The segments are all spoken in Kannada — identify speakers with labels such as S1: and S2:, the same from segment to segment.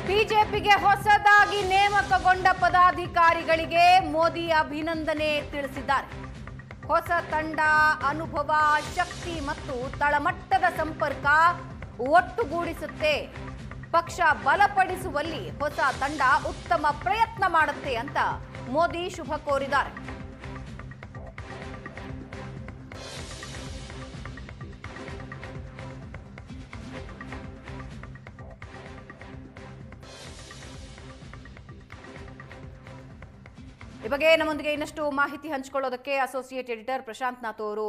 S1: ಬಿಜೆಪಿಗೆ ಹೊಸದಾಗಿ ನೇಮಕಗೊಂಡ ಪದಾಧಿಕಾರಿಗಳಿಗೆ ಮೋದಿ ಅಭಿನಂದನೆ ತಿಳಿಸಿದ್ದಾರೆ. ಹೊಸ ತಂಡ ಅನುಭವ, ಶಕ್ತಿ ಮತ್ತು ತಳಮಟ್ಟದ ಸಂಪರ್ಕ ಒಟ್ಟುಗೂಡಿಸುತ್ತೆ. ಪಕ್ಷ ಬಲಪಡಿಸುವಲ್ಲಿ ಹೊಸ ತಂಡ ಉತ್ತಮ ಪ್ರಯತ್ನ ಮಾಡುತ್ತೆ ಅಂತ ಮೋದಿ ಶುಭ ಕೋರಿದ್ದಾರೆ. ಈ ಬಗ್ಗೆ ನಮ್ಮೊಂದಿಗೆ ಇನ್ನಷ್ಟು ಮಾಹಿತಿ ಹಂಚಿಕೊಳ್ಳೋದಕ್ಕೆ ಅಸೋಸಿಯೇಟ್ ಎಡಿಟರ್ ಪ್ರಶಾಂತ್ ನಾಥ್ ಅವರು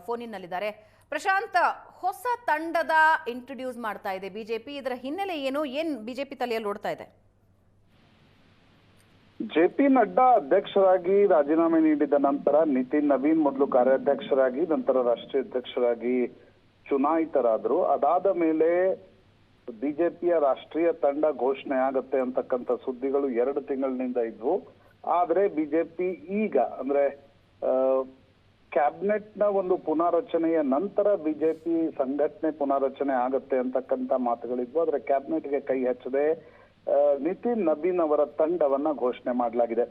S1: ಫೋನ್ ನಲ್ಲಿದ್ದಾರೆ. ಪ್ರಶಾಂತ್, ಹೊಸ ತಂಡದ ಇಂಟ್ರೊಡ್ಯೂಸ್ ಮಾಡ್ತಾ ಇದೆ ಬಿಜೆಪಿ, ಇದರ ಹಿನ್ನೆಲೆ ಏನು ಬಿಜೆಪಿ ತಲೆಯಲ್ಲಿ ಓಡ್ತಾ ಇದೆ?
S2: ಜೆಪಿ ನಡ್ಡಾ ಅಧ್ಯಕ್ಷರಾಗಿ ರಾಜೀನಾಮೆ ನೀಡಿದ ನಂತರ ನಿತಿನ್ ನವೀನ್ ಮೊದಲು ಕಾರ್ಯಾಧ್ಯಕ್ಷರಾಗಿ ನಂತರ ರಾಷ್ಟ್ರೀಯ ಅಧ್ಯಕ್ಷರಾಗಿ ಚುನಾಯಿತರಾದ್ರು. ಅದಾದ ಮೇಲೆ ಬಿಜೆಪಿಯ ರಾಷ್ಟ್ರೀಯ ತಂಡ ಘೋಷಣೆ ಆಗತ್ತೆ ಅಂತಕ್ಕಂಥ ಸುದ್ದಿಗಳು 2 ತಿಂಗಳಿನಿಂದ ಇದ್ವು. ಆದ್ರೆ ಬಿಜೆಪಿ ಈಗ ಅಂದ್ರೆ ಕ್ಯಾಬಿನೆಟ್ ನ ಒಂದು ಪುನಾರಚನೆಯ ನಂತರ ಬಿಜೆಪಿ ಸಂಘಟನೆ ಪುನಾರಚನೆ ಆಗತ್ತೆ ಅಂತಕ್ಕಂಥ ಮಾತುಗಳಿದ್ವು. ಆದ್ರೆ ಕ್ಯಾಬಿನೆಟ್ಗೆ ಕೈ ಹಚ್ಚದೆ ನಿತಿನ್ ನಬೀನ್ ಅವರ ತಂಡವನ್ನ ಘೋಷಣೆ ಮಾಡಲಾಗಿದೆ.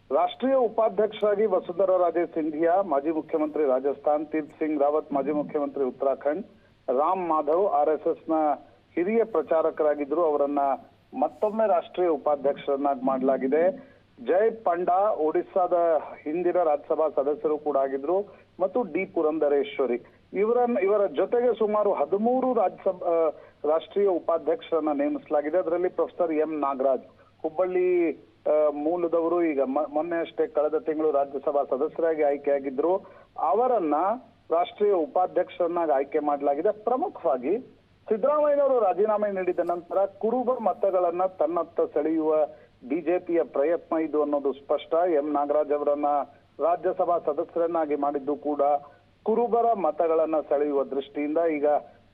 S2: ರಾಷ್ಟ್ರೀಯ ಉಪಾಧ್ಯಕ್ಷರಾಗಿ ವಸುಂಧರಾ ರಾಜೇ ಸಿಂಧಿಯಾ, ಮಾಜಿ ಮುಖ್ಯಮಂತ್ರಿ ರಾಜಸ್ಥಾನ್, ತೀರ್ಥ ಸಿಂಗ್ ರಾವತ್, ಮಾಜಿ ಮುಖ್ಯಮಂತ್ರಿ ಉತ್ತರಾಖಂಡ್, ರಾಮ್ ಮಾಧವ್ RSS ನ ಹಿರಿಯ ಪ್ರಚಾರಕರಾಗಿದ್ರು, ಅವರನ್ನ ಮತ್ತೊಮ್ಮೆ ರಾಷ್ಟ್ರೀಯ ಉಪಾಧ್ಯಕ್ಷರನ್ನಾಗಿ ಮಾಡಲಾಗಿದೆ. ಜಯ್ ಪಂಡಾ ಒಡಿಸ್ಸಾದ ಹಿಂದಿನ ರಾಜ್ಯಸಭಾ ಸದಸ್ಯರು ಕೂಡ ಆಗಿದ್ರು ಮತ್ತು ಡಿ ಪುರಂದರೇಶ್ವರಿ ಇವರ ಜೊತೆಗೆ ಸುಮಾರು 13 ರಾಷ್ಟ್ರೀಯ ಉಪಾಧ್ಯಕ್ಷರನ್ನ ನೇಮಿಸಲಾಗಿದೆ. ಅದರಲ್ಲಿ ಪ್ರೊಫೆಸರ್ ಎಂ ನಾಗರಾಜ್ ಹುಬ್ಬಳ್ಳಿ ಮೂಲದವರು, ಈಗ ಮೊನ್ನೆ ಅಷ್ಟೇ ಕಳೆದ ತಿಂಗಳು ರಾಜ್ಯಸಭಾ ಸದಸ್ಯರಾಗಿ ಆಯ್ಕೆಯಾಗಿದ್ರು. ಅವರನ್ನ ರಾಷ್ಟ್ರೀಯ ಉಪಾಧ್ಯಕ್ಷರನ್ನಾಗಿ ಆಯ್ಕೆ ಮಾಡಲಾಗಿದೆ. ಪ್ರಮುಖವಾಗಿ ಸಿದ್ದರಾಮಯ್ಯನವರು ರಾಜೀನಾಮೆ ನೀಡಿದ ನಂತರ ಕುರುಬ ಮತಗಳನ್ನ ತನ್ನತ್ತ ಸೆಳೆಯುವ ಬಿಜೆಪಿಯ ಪ್ರಯತ್ನ ಇದು ಅನ್ನೋದು ಸ್ಪಷ್ಟ. ಎಂ ನಾಗರಾಜ್ ಅವರನ್ನ ರಾಜ್ಯಸಭಾ ಸದಸ್ಯರನ್ನಾಗಿ ಮಾಡಿದ್ದು ಕೂಡ ಕುರುಬರ ಮತಗಳನ್ನ ಸೆಳೆಯುವ ದೃಷ್ಟಿಯಿಂದ. ಈಗ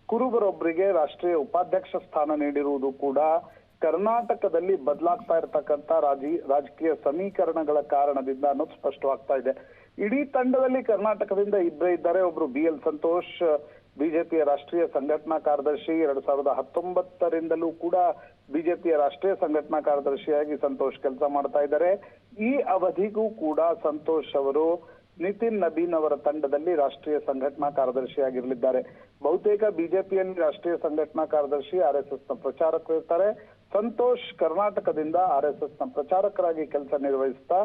S2: ಕುರುಬರೊಬ್ಬರಿಗೆ ರಾಷ್ಟ್ರೀಯ ಉಪಾಧ್ಯಕ್ಷ ಸ್ಥಾನ ನೀಡಿರುವುದು ಕೂಡ ಕರ್ನಾಟಕದಲ್ಲಿ ಬದಲಾಗ್ತಾ ಇರತಕ್ಕಂತ ರಾಜಕೀಯ ಸಮೀಕರಣಗಳ ಕಾರಣದಿಂದ ಅನ್ನೋದು ಸ್ಪಷ್ಟವಾಗ್ತಾ ಇದೆ. ಇಡೀ ತಂಡದಲ್ಲಿ ಕರ್ನಾಟಕದಿಂದ ಇಬ್ಬರೇ ಇದ್ದಾರೆ. ಒಬ್ರು BL ಸಂತೋಷ್, ಬಿಜೆಪಿಯ ರಾಷ್ಟ್ರೀಯ ಸಂಘಟನಾ ಕಾರ್ಯದರ್ಶಿ. 2019ರಿಂದಲೂ ಕೂಡ ಬಿಜೆಪಿಯ ರಾಷ್ಟ್ರೀಯ ಸಂಘಟನಾ ಕಾರ್ಯದರ್ಶಿಯಾಗಿ ಸಂತೋಷ್ ಕೆಲಸ ಮಾಡ್ತಾ ಇದ್ದಾರೆ. ಈ ಅವಧಿಗೂ ಕೂಡ ಸಂತೋಷ್ ಅವರು ನಿತಿನ್ ನಬೀನ್ ಅವರ ತಂಡದಲ್ಲಿ ರಾಷ್ಟ್ರೀಯ ಸಂಘಟನಾ ಕಾರ್ಯದರ್ಶಿಯಾಗಿರಲಿದ್ದಾರೆ. ಬಹುತೇಕ ಬಿಜೆಪಿಯಲ್ಲಿ ರಾಷ್ಟ್ರೀಯ ಸಂಘಟನಾ ಕಾರ್ಯದರ್ಶಿ RSS ನ ಪ್ರಚಾರಕರು ಇರ್ತಾರೆ. ಸಂತೋಷ್ ಕರ್ನಾಟಕದಿಂದ RSS ನ ಪ್ರಚಾರಕರಾಗಿ ಕೆಲಸ ನಿರ್ವಹಿಸ್ತಾ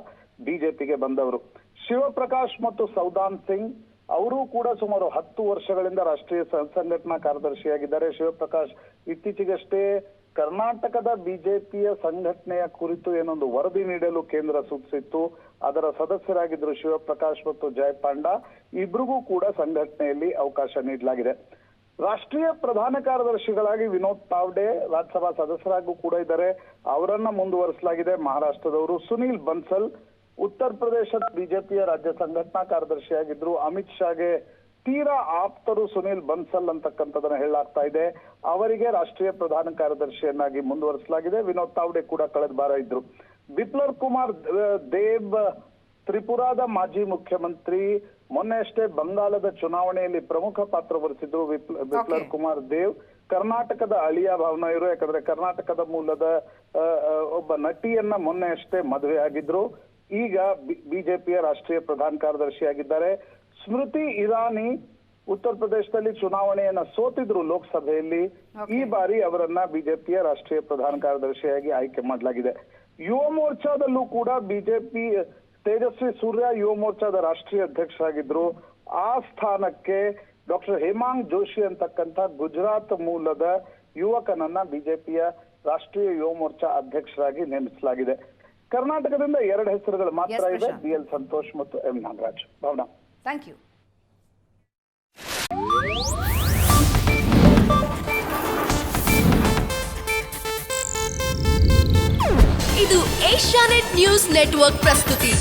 S2: ಬಿಜೆಪಿಗೆ ಬಂದವರು. ಶಿವಪ್ರಕಾಶ್ ಮತ್ತು ಸೌದಾನ್ ಸಿಂಗ್ ಅವರು ಕೂಡ ಸುಮಾರು 10 ವರ್ಷಗಳಿಂದ ರಾಷ್ಟ್ರೀಯ ಸಂಘಟನಾ ಕಾರ್ಯದರ್ಶಿಯಾಗಿದ್ದಾರೆ. ಶಿವಪ್ರಕಾಶ್ ಇತ್ತೀಚೆಗಷ್ಟೇ ಕರ್ನಾಟಕದ ಬಿಜೆಪಿಯ ಸಂಘಟನೆಯ ಕುರಿತು ಏನೊಂದು ವರದಿ ನೀಡಲು ಕೇಂದ್ರ ಸೂಚಿಸಿತ್ತು. ಅದರ ಸದಸ್ಯರಾಗಿದ್ರು ಶಿವಪ್ರಕಾಶ್ ಮತ್ತು ಜಯ್ ಪಾಂಡಾ. ಇಬ್ರಿಗೂ ಕೂಡ ಸಂಘಟನೆಯಲ್ಲಿ ಅವಕಾಶ ನೀಡಲಾಗಿದೆ. ರಾಷ್ಟ್ರೀಯ ಪ್ರಧಾನ ಕಾರ್ಯದರ್ಶಿಗಳಾಗಿ ವಿನೋದ್ ತಾವ್ಡೆ ರಾಜ್ಯಸಭಾ ಸದಸ್ಯರಾಗೂ ಕೂಡ ಇದ್ದಾರೆ. ಅವರನ್ನ ಮುಂದುವರಿಸಲಾಗಿದೆ. ಮಹಾರಾಷ್ಟ್ರದವರು ಸುನೀಲ್ ಬನ್ಸಲ್ ಉತ್ತರ ಪ್ರದೇಶದ ಬಿಜೆಪಿಯ ರಾಜ್ಯ ಸಂಘಟನಾ ಕಾರ್ಯದರ್ಶಿಯಾಗಿದ್ರು. ಅಮಿತ್ ಶಾಗೆ ತೀರಾ ಆಪ್ತರು ಸುನೀಲ್ ಬನ್ಸಲ್ ಅಂತಕ್ಕಂಥದನ್ನ ಹೇಳಲಾಗ್ತಾ ಇದೆ. ಅವರಿಗೆ ರಾಷ್ಟ್ರೀಯ ಪ್ರಧಾನ ಕಾರ್ಯದರ್ಶಿಯನ್ನಾಗಿ ಮುಂದುವರಿಸಲಾಗಿದೆ. ವಿನೋದ್ ತಾವ್ಡೆ ಕೂಡ ಕಳೆದ ಬಾರ ಇದ್ರು. ಬಿಪ್ಲಬ್ ಕುಮಾರ್ ದೇವ್ ತ್ರಿಪುರಾದ ಮಾಜಿ ಮುಖ್ಯಮಂತ್ರಿ, ಮೊನ್ನೆ ಅಷ್ಟೇ ಬಂಗಾಳದ ಚುನಾವಣೆಯಲ್ಲಿ ಪ್ರಮುಖ ಪಾತ್ರ ವಹಿಸಿದ್ರು. ಬಿಪ್ಲಬ್ ಕುಮಾರ್ ದೇವ್ ಕರ್ನಾಟಕದ ಅಳಿಯ ಭಾವನ ಇವರು, ಯಾಕಂದ್ರೆ ಕರ್ನಾಟಕದ ಮೂಲದ ಒಬ್ಬ ನಟಿಯನ್ನ ಮೊನ್ನೆ ಅಷ್ಟೇ ಮದುವೆ ಆಗಿದ್ರು. ಈಗ ಬಿಜೆಪಿಯ ರಾಷ್ಟ್ರೀಯ ಪ್ರಧಾನ ಕಾರ್ಯದರ್ಶಿಯಾಗಿದ್ದಾರೆ. ಸ್ಮೃತಿ ಇರಾನಿ ಉತ್ತರ ಪ್ರದೇಶದಲ್ಲಿ ಚುನಾವಣೆಯನ್ನ ಸೋತಿದ್ರು ಲೋಕಸಭೆಯಲ್ಲಿ. ಈ ಬಾರಿ ಅವರನ್ನ ಬಿಜೆಪಿಯ ರಾಷ್ಟ್ರೀಯ ಪ್ರಧಾನ ಕಾರ್ಯದರ್ಶಿಯಾಗಿ ಆಯ್ಕೆ ಮಾಡಲಾಗಿದೆ. ಯುವ ಮೋರ್ಚಾದಲ್ಲೂ ಕೂಡ ಬಿಜೆಪಿ ತೇಜಸ್ವಿ ಸೂರ್ಯ ಯುವ ಮೋರ್ಚಾದ ರಾಷ್ಟ್ರೀಯ ಅಧ್ಯಕ್ಷರಾಗಿದ್ರು. ಆ ಸ್ಥಾನಕ್ಕೆ ಡಾಕ್ಟರ್ ಹೇಮಾಂಗ್ ಜೋಶಿ ಅಂತಕ್ಕಂಥ ಗುಜರಾತ್ ಮೂಲದ ಯುವಕನನ್ನ ಬಿಜೆಪಿಯ ರಾಷ್ಟ್ರೀಯ ಯುವ ಮೋರ್ಚಾ ಅಧ್ಯಕ್ಷರಾಗಿ ನೇಮಿಸಲಾಗಿದೆ. ಕರ್ನಾಟಕದಿಂದ 2 ಹೆಸರುಗಳು ಮಾತ್ರ ಇದೆ, BL ಸಂತೋಷ್ ಮತ್ತು M Nagaraj. Bhavana,
S1: thank you.
S3: ಇದು ಏಷ್ಯಾನೆಟ್ ನ್ಯೂಸ್ ನೆಟ್ವರ್ಕ್ ಪ್ರಸ್ತುತಿ.